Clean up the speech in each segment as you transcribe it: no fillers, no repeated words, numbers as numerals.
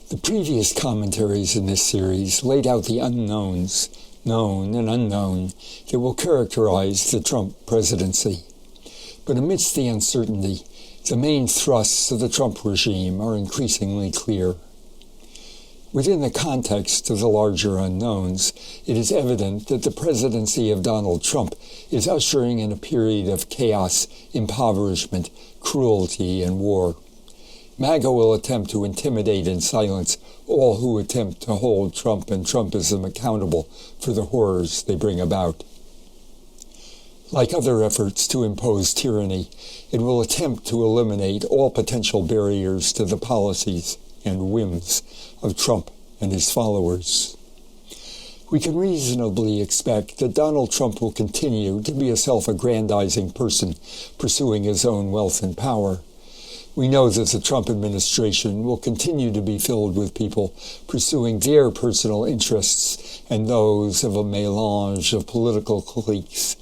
The previous commentaries in this series laid out the unknowns, known and unknown, that will characterize the Trump presidency. But amidst the uncertainty, the main thrusts of the Trump regime are increasingly clear. Within the context of the larger unknowns, it is evident that the presidency of Donald Trump is ushering in a period of chaos, impoverishment, cruelty, and war. MAGA will attempt to intimidate and silence all who attempt to hold Trump and Trumpism accountable for the horrors they bring about. Like other efforts to impose tyranny, it will attempt to eliminate all potential barriers to the policies and whims of Trump and his followers. We can reasonably expect that Donald Trump will continue to be a self-aggrandizing person pursuing his own wealth and power. We know that the Trump administration will continue to be filled with people pursuing their personal interests and those of a melange of political cliques.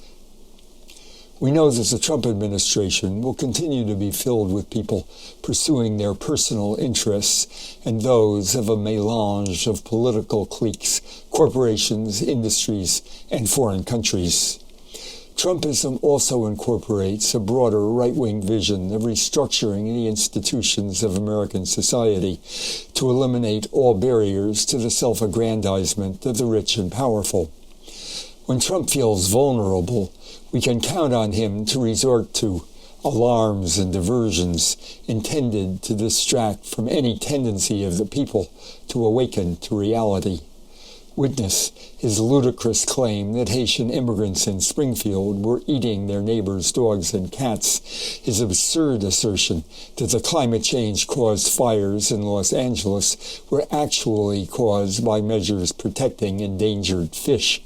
We know that the Trump administration will continue to be filled with people pursuing their personal interests and those of a melange of political cliques, corporations, industries, and foreign countries. Trumpism also incorporates a broader right-wing vision of restructuring the institutions of American society to eliminate all barriers to the self-aggrandizement of the rich and powerful. When Trump feels vulnerable, we can count on him to resort to alarms and diversions intended to distract from any tendency of the people to awaken to reality. Witness his ludicrous claim that Haitian immigrants in Springfield were eating their neighbors' dogs and cats, his absurd assertion that the climate change-caused fires in Los Angeles were actually caused by measures protecting endangered fish,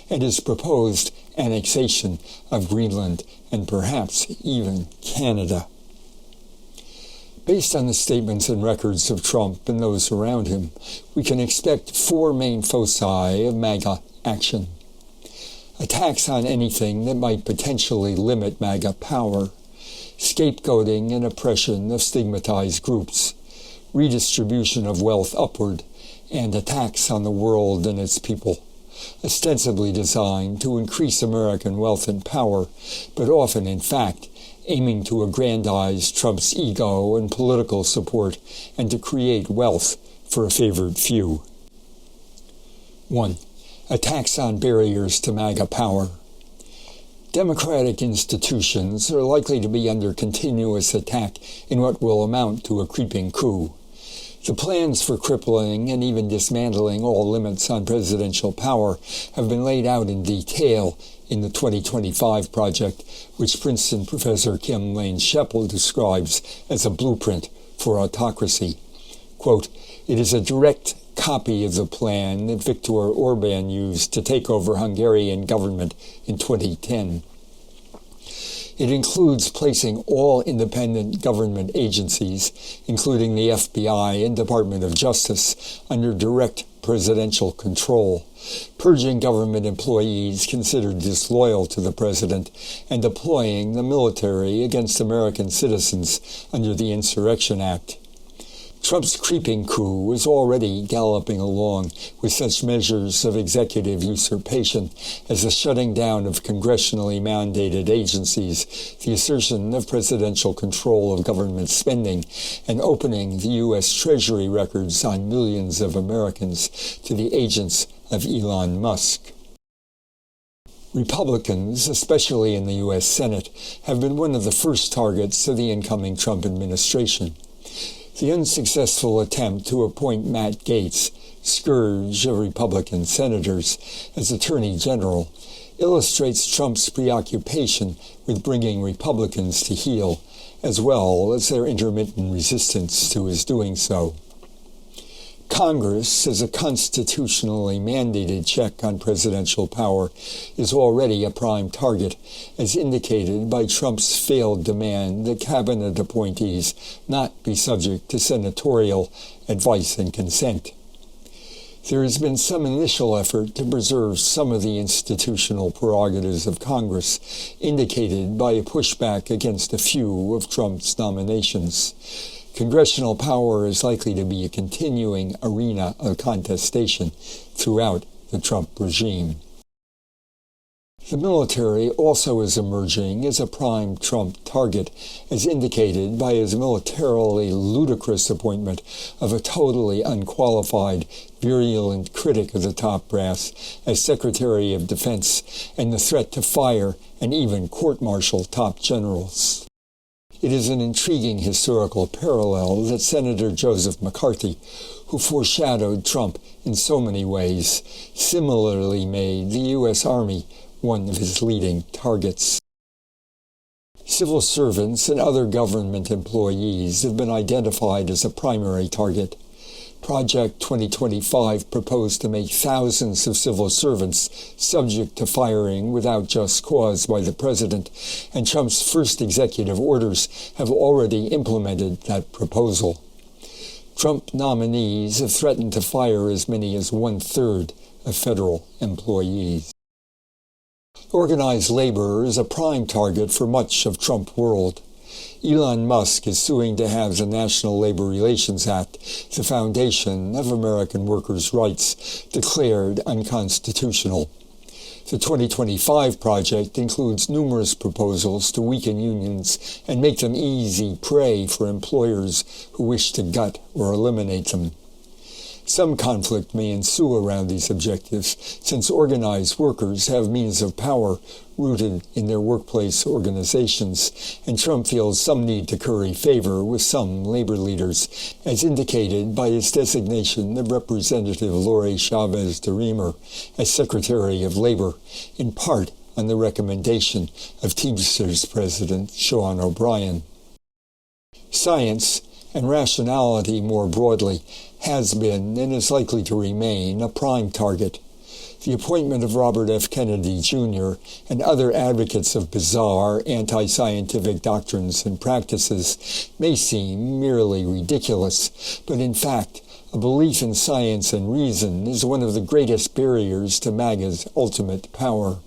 and his proposed annexation of Greenland and perhaps even Canada. Based on the statements and records of Trump and those around him, we can expect four main foci of MAGA action. Attacks on anything that might potentially limit MAGA power, scapegoating and oppression of stigmatized groups, redistribution of wealth upward, and attacks on the world and its people, ostensibly designed to increase American wealth and power, but often, in fact, aiming to aggrandize Trump's ego and political support and to create wealth for a favored few. 1. Attacks on barriers to MAGA power. Democratic institutions are likely to be under continuous attack in what will amount to a creeping coup. The plans for crippling and even dismantling all limits on presidential power have been laid out in detail in the 2025 project, which Princeton professor Kim Lane-Sheppel describes as a blueprint for autocracy. Quote, "It is a direct copy of the plan that Viktor Orban used to take over Hungarian government in 2010. It includes placing all independent government agencies, including the FBI and Department of Justice, under direct presidential control, purging government employees considered disloyal to the president, and deploying the military against American citizens under the Insurrection Act. Trump's creeping coup is already galloping along with such measures of executive usurpation as the shutting down of congressionally mandated agencies, the assertion of presidential control of government spending, and opening the U.S. Treasury records on millions of Americans to the agents of Elon Musk. Republicans, especially in the U.S. Senate, have been one of the first targets of the incoming Trump administration. The unsuccessful attempt to appoint Matt Gaetz, scourge of Republican senators, as Attorney General illustrates Trump's preoccupation with bringing Republicans to heel, as well as their intermittent resistance to his doing so. Congress, as a constitutionally mandated check on presidential power, is already a prime target, as indicated by Trump's failed demand that cabinet appointees not be subject to senatorial advice and consent. There has been some initial effort to preserve some of the institutional prerogatives of Congress, indicated by a pushback against a few of Trump's nominations. Congressional power is likely to be a continuing arena of contestation throughout the Trump regime. The military also is emerging as a prime Trump target, as indicated by his militarily ludicrous appointment of a totally unqualified, virulent critic of the top brass as Secretary of Defense, and the threat to fire and even court-martial top generals. It is an intriguing historical parallel that Senator Joseph McCarthy, who foreshadowed Trump in so many ways, similarly made the U.S. Army one of his leading targets. Civil servants and other government employees have been identified as a primary target. Project 2025 proposed to make thousands of civil servants subject to firing without just cause by the president, and Trump's first executive orders have already implemented that proposal. Trump nominees have threatened to fire as many as one-third of federal employees. Organized labor is a prime target for much of Trump world. Elon Musk is suing to have the National Labor Relations Act, the foundation of American workers' rights, declared unconstitutional. The 2025 project includes numerous proposals to weaken unions and make them easy prey for employers who wish to gut or eliminate them. Some conflict may ensue around these objectives, since organized workers have means of power rooted in their workplace organizations, and Trump feels some need to curry favor with some labor leaders, as indicated by his designation of Representative Lori Chavez DeRemer as Secretary of Labor, in part on the recommendation of Teamsters President Sean O'Brien. Science, and rationality more broadly, has been and is likely to remain a prime target. The appointment of Robert F. Kennedy Jr. and other advocates of bizarre anti-scientific doctrines and practices may seem merely ridiculous, but in fact, a belief in science and reason is one of the greatest barriers to MAGA's ultimate power.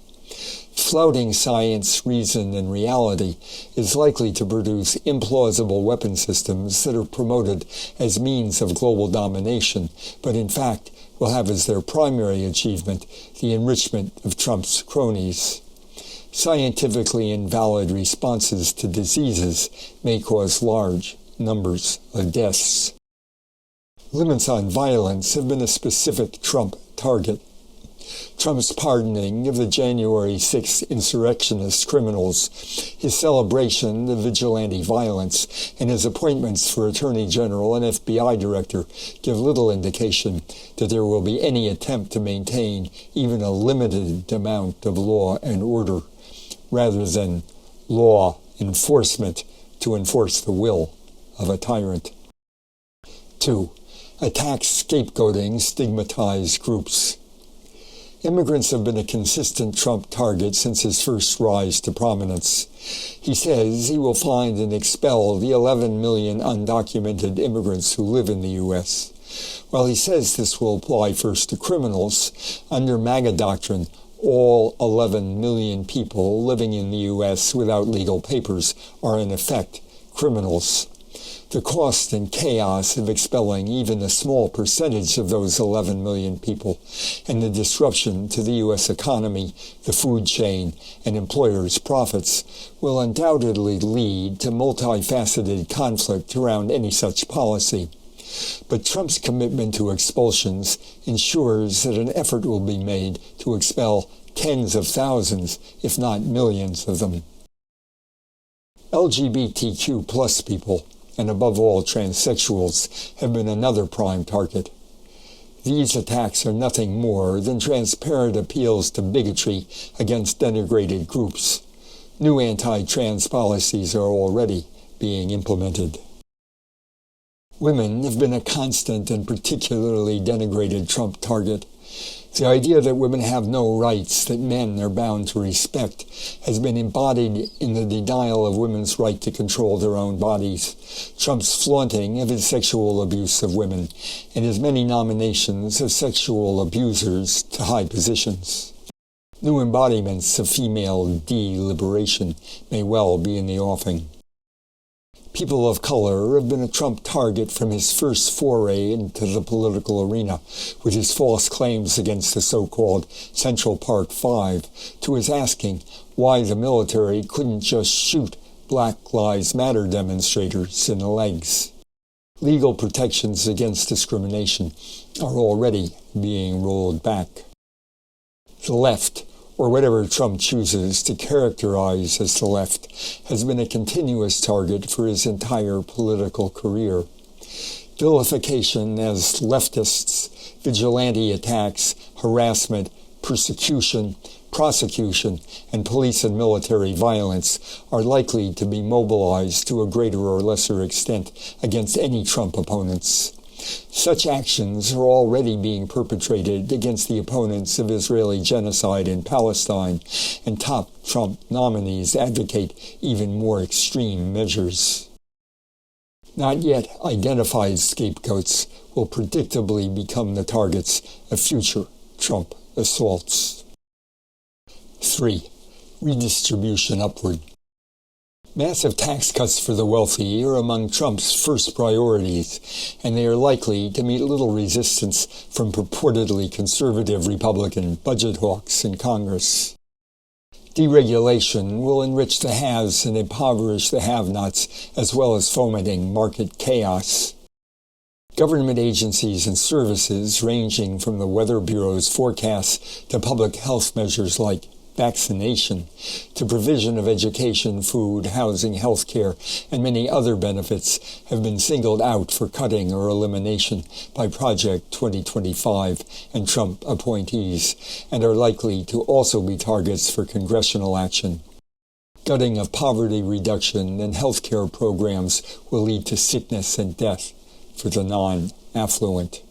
Flouting science, reason, and reality is likely to produce implausible weapon systems that are promoted as means of global domination, but in fact will have as their primary achievement the enrichment of Trump's cronies. Scientifically invalid responses to diseases may cause large numbers of deaths. Limits on violence have been a specific Trump target. Trump's pardoning of the January 6th insurrectionist criminals, his celebration of vigilante violence, and his appointments for Attorney General and FBI Director give little indication that there will be any attempt to maintain even a limited amount of law and order, rather than law enforcement to enforce the will of a tyrant. 2. Attack scapegoating stigmatized groups. Immigrants have been a consistent Trump target since his first rise to prominence. He says he will find and expel the 11 million undocumented immigrants who live in the U.S. While he says this will apply first to criminals, under MAGA doctrine, all 11 million people living in the U.S. without legal papers are in effect criminals. The cost and chaos of expelling even a small percentage of those 11 million people, and the disruption to the U.S. economy, the food chain, and employers' profits will undoubtedly lead to multifaceted conflict around any such policy. But Trump's commitment to expulsions ensures that an effort will be made to expel tens of thousands, if not millions of them. LGBTQ plus people, and above all transsexuals, have been another prime target. These attacks are nothing more than transparent appeals to bigotry against denigrated groups. New anti-trans policies are already being implemented. Women have been a constant and particularly denigrated Trump target. The idea that women have no rights that men are bound to respect has been embodied in the denial of women's right to control their own bodies, Trump's flaunting of his sexual abuse of women, and his many nominations of sexual abusers to high positions. New embodiments of female de-liberation may well be in the offing. People of color have been a Trump target from his first foray into the political arena, with his false claims against the so-called Central Park Five, to his asking why the military couldn't just shoot Black Lives Matter demonstrators in the legs. Legal protections against discrimination are already being rolled back. The left, or whatever Trump chooses to characterize as the left, has been a continuous target for his entire political career. Vilification as leftists, vigilante attacks, harassment, persecution, prosecution, and police and military violence are likely to be mobilized to a greater or lesser extent against any Trump opponents. Such actions are already being perpetrated against the opponents of Israeli genocide in Palestine, and top Trump nominees advocate even more extreme measures. Not yet identified scapegoats will predictably become the targets of future Trump assaults. 3. Redistribution upward. Massive tax cuts for the wealthy are among Trump's first priorities, and they are likely to meet little resistance from purportedly conservative Republican budget hawks in Congress. Deregulation will enrich the haves and impoverish the have-nots, as well as fomenting market chaos. Government agencies and services, ranging from the Weather Bureau's forecasts to public health measures like vaccination, to provision of education, food, housing, health care, and many other benefits, have been singled out for cutting or elimination by Project 2025 and Trump appointees, and are likely to also be targets for congressional action. Gutting of poverty reduction and health care programs will lead to sickness and death for the non-affluent.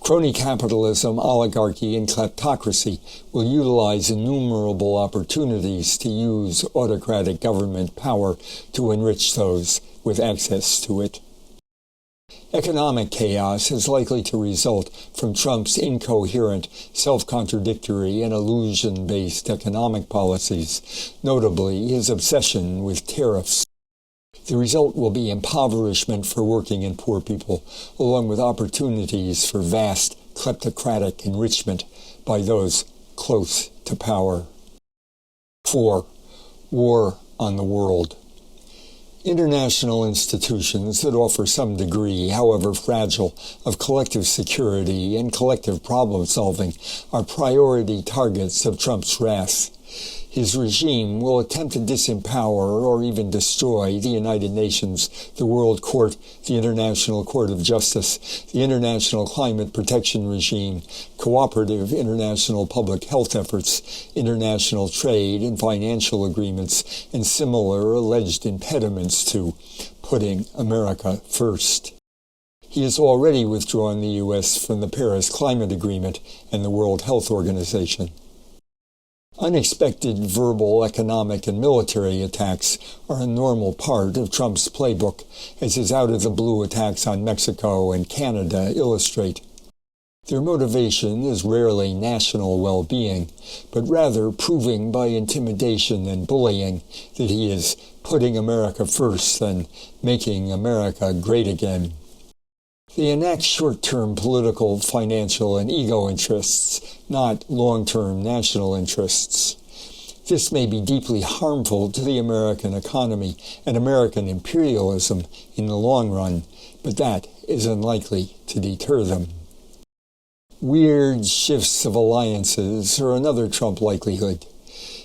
Crony capitalism, oligarchy, and kleptocracy will utilize innumerable opportunities to use autocratic government power to enrich those with access to it. Economic chaos is likely to result from Trump's incoherent, self-contradictory, and illusion-based economic policies, notably his obsession with tariffs. The result will be impoverishment for working and poor people, along with opportunities for vast kleptocratic enrichment by those close to power. 4. War on the world. International institutions that offer some degree, however fragile, of collective security and collective problem-solving are priority targets of Trump's wrath. His regime will attempt to disempower or even destroy the United Nations, the World Court, the International Court of Justice, the International Climate Protection Regime, cooperative international public health efforts, international trade and financial agreements, and similar alleged impediments to putting America first. He has already withdrawn the U.S. from the Paris Climate Agreement and the World Health Organization. Unexpected verbal, economic, and military attacks are a normal part of Trump's playbook, as his out-of-the-blue attacks on Mexico and Canada illustrate. Their motivation is rarely national well-being, but rather proving by intimidation and bullying that he is putting America first and making America great again. They enact short-term political, financial, and ego interests, not long-term national interests. This may be deeply harmful to the American economy and American imperialism in the long run, but that is unlikely to deter them. Weird shifts of alliances are another Trump likelihood.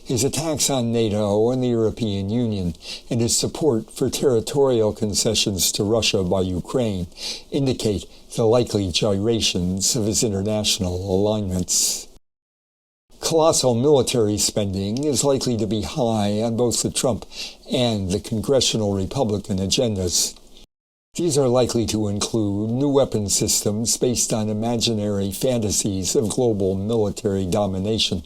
His attacks on NATO and the European Union and his support for territorial concessions to Russia by Ukraine indicate the likely gyrations of his international alignments. Colossal military spending is likely to be high on both the Trump and the congressional Republican agendas. These are likely to include new weapon systems based on imaginary fantasies of global military domination,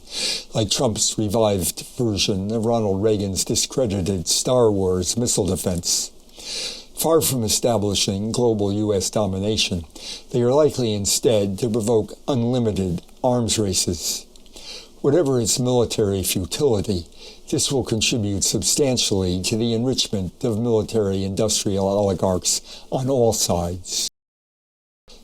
like Trump's revived version of Ronald Reagan's discredited Star Wars missile defense. Far from establishing global U.S. domination, they are likely instead to provoke unlimited arms races. Whatever its military futility, this will contribute substantially to the enrichment of military-industrial oligarchs on all sides.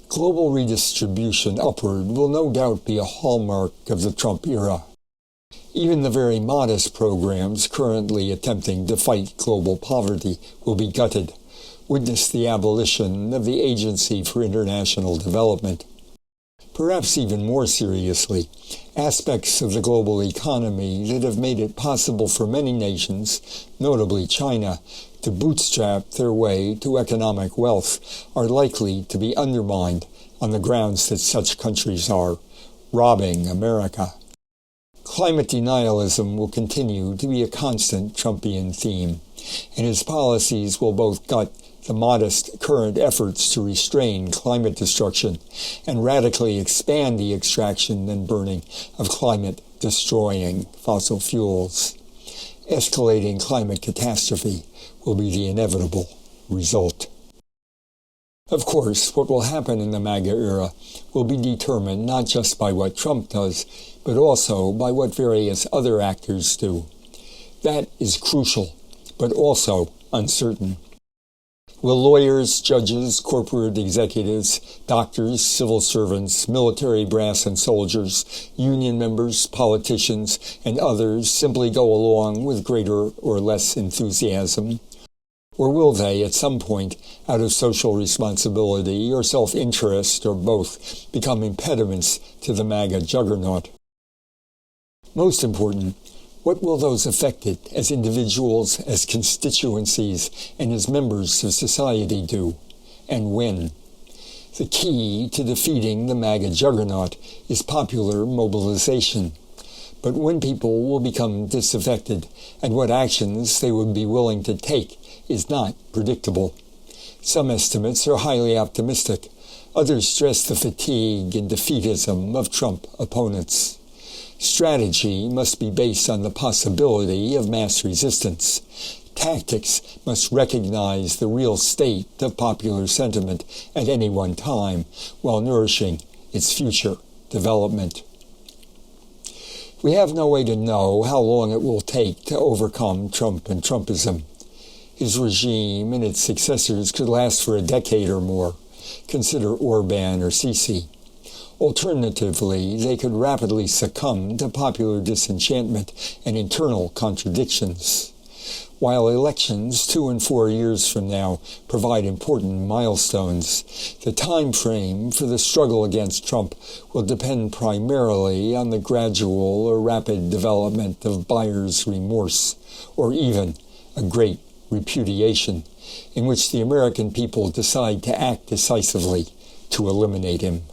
Global redistribution upward will no doubt be a hallmark of the Trump era. Even the very modest programs currently attempting to fight global poverty will be gutted. Witness the abolition of the Agency for International Development. Perhaps even more seriously, aspects of the global economy that have made it possible for many nations, notably China, to bootstrap their way to economic wealth are likely to be undermined on the grounds that such countries are robbing America. Climate denialism will continue to be a constant Trumpian theme, and his policies will both gut the modest current efforts to restrain climate destruction and radically expand the extraction and burning of climate-destroying fossil fuels. Escalating climate catastrophe will be the inevitable result. Of course, what will happen in the MAGA era will be determined not just by what Trump does, but also by what various other actors do. That is crucial, but also uncertain. Will lawyers, judges, corporate executives, doctors, civil servants, military brass and soldiers, union members, politicians, and others simply go along with greater or less enthusiasm? Or will they, at some point, out of social responsibility or self-interest or both, become impediments to the MAGA juggernaut? Most important, what will those affected as individuals, as constituencies, and as members of society do, and when? The key to defeating the MAGA juggernaut is popular mobilization. But when people will become disaffected and what actions they would be willing to take is not predictable. Some estimates are highly optimistic. Others stress the fatigue and defeatism of Trump opponents. Strategy must be based on the possibility of mass resistance. Tactics must recognize the real state of popular sentiment at any one time while nourishing its future development. We have no way to know how long it will take to overcome Trump and Trumpism. His regime and its successors could last for a decade or more. Consider Orban or Sisi. Alternatively, they could rapidly succumb to popular disenchantment and internal contradictions. While elections 2 and 4 years from now provide important milestones, the time frame for the struggle against Trump will depend primarily on the gradual or rapid development of buyer's remorse, or even a great repudiation, in which the American people decide to act decisively to eliminate him.